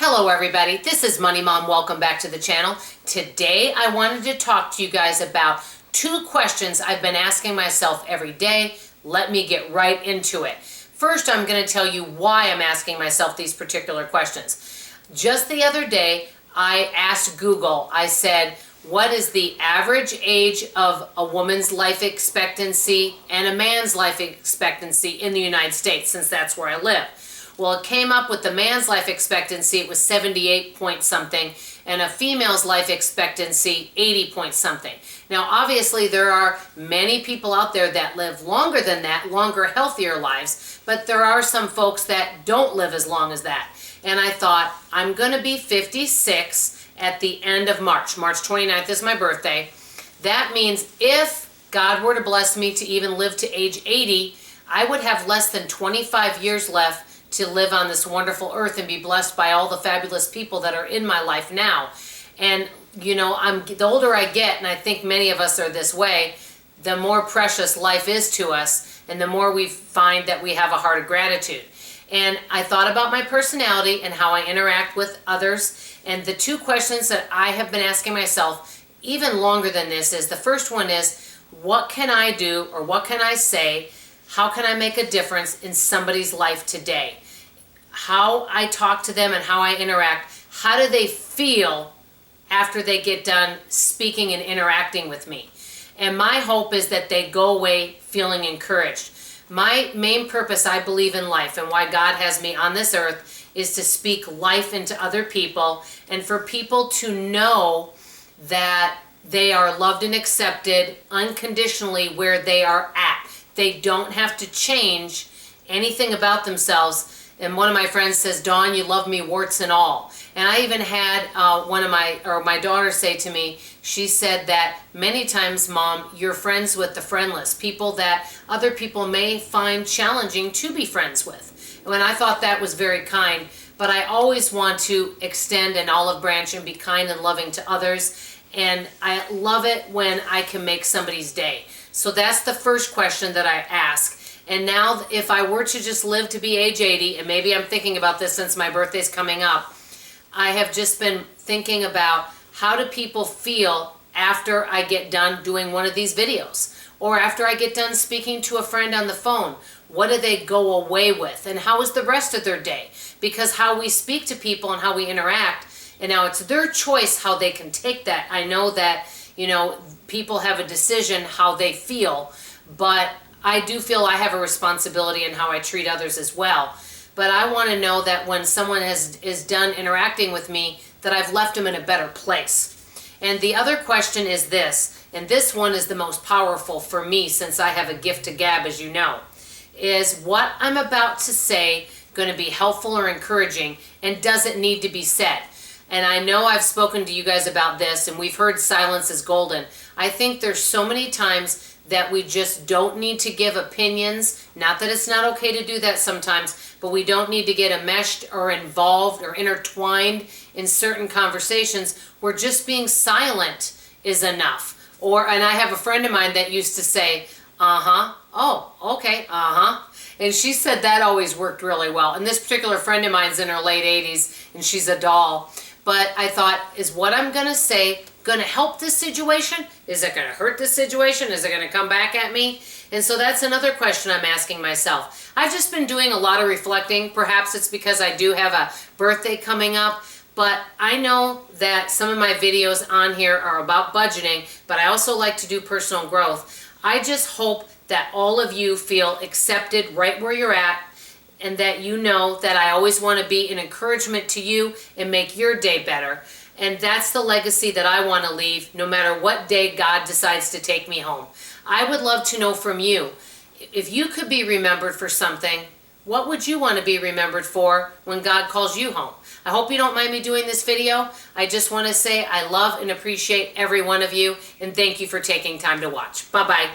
Hello everybody, this is Money Mom. Welcome back to the channel. Today I wanted to talk to you guys about two questions I've been asking myself every day. Let me get right into it. First, I'm going to tell you why I'm asking myself these particular questions. Just the other day, I asked Google, I said, what is the average age of a woman's life expectancy and a man's life expectancy in the United States, since that's where I live? Well, it came up with the man's life expectancy, it was 78 point something, and a female's life expectancy, 80 point something. Now, obviously, there are many people out there that live longer than that, longer, healthier lives, but there are some folks that don't live as long as that. And I thought, I'm going to be 56 at the end of March. March 29th is my birthday. That means if God were to bless me to even live to age 80, I would have less than 25 years left to live on this wonderful earth and be blessed by all the fabulous people that are in my life now. And you know, the older I get, and I think many of us are this way, the more precious life is to us, and the more we find that we have a heart of gratitude. And I thought about my personality and how I interact with others, and the two questions that I have been asking myself even longer than this is, the first one is, what can I do, or what can I say, how can I make a difference in somebody's life today? How I talk to them and how I interact, how do they feel after they get done speaking and interacting with me? And my hope is that they go away feeling encouraged. My main purpose, I believe, in life, and why God has me on this earth, is to speak life into other people and for people to know that they are loved and accepted unconditionally where they are at. They don't have to change anything about themselves. And one of my friends says, Dawn, you love me warts and all. And I even had my daughter say to me, she said that many times, Mom, you're friends with the friendless, people that other people may find challenging to be friends with. And I thought that was very kind, but I always want to extend an olive branch and be kind and loving to others. And I love it when I can make somebody's day. So that's the first question that I ask. And now if I were to just live to be age 80, and maybe I'm thinking about this since my birthday's coming up, I have just been thinking about how do people feel after I get done doing one of these videos, or after I get done speaking to a friend on the phone. What do they go away with, and how is the rest of their day? Because how we speak to people and how we interact, and now it's their choice how they can take that. I know that, you know, people have a decision how they feel, but I do feel I have a responsibility in how I treat others as well. But I want to know that when someone is done interacting with me, that I've left them in a better place. And the other question is this, and this one is the most powerful for me since I have a gift to gab, as you know, is what I'm about to say going to be helpful or encouraging, and does it need to be said? And I know I've spoken to you guys about this, and we've heard silence is golden. I think there's so many times that we just don't need to give opinions. Not that it's not okay to do that sometimes, but we don't need to get enmeshed or involved or intertwined in certain conversations where just being silent is enough. And I have a friend of mine that used to say, uh-huh, oh, okay, uh-huh. And she said that always worked really well. And this particular friend of mine's in her late 80s, and she's a doll. But I thought, is what I'm going to say going to help this situation? Is it going to hurt this situation? Is it going to come back at me? And so that's another question I'm asking myself. I've just been doing a lot of reflecting. Perhaps it's because I do have a birthday coming up. But I know that some of my videos on here are about budgeting, but I also like to do personal growth. I just hope that all of you feel accepted right where you're at, and that you know that I always want to be an encouragement to you and make your day better. And that's the legacy that I want to leave no matter what day God decides to take me home. I would love to know from you, if you could be remembered for something, what would you want to be remembered for when God calls you home? I hope you don't mind me doing this video. I just want to say I love and appreciate every one of you, and thank you for taking time to watch. Bye-bye.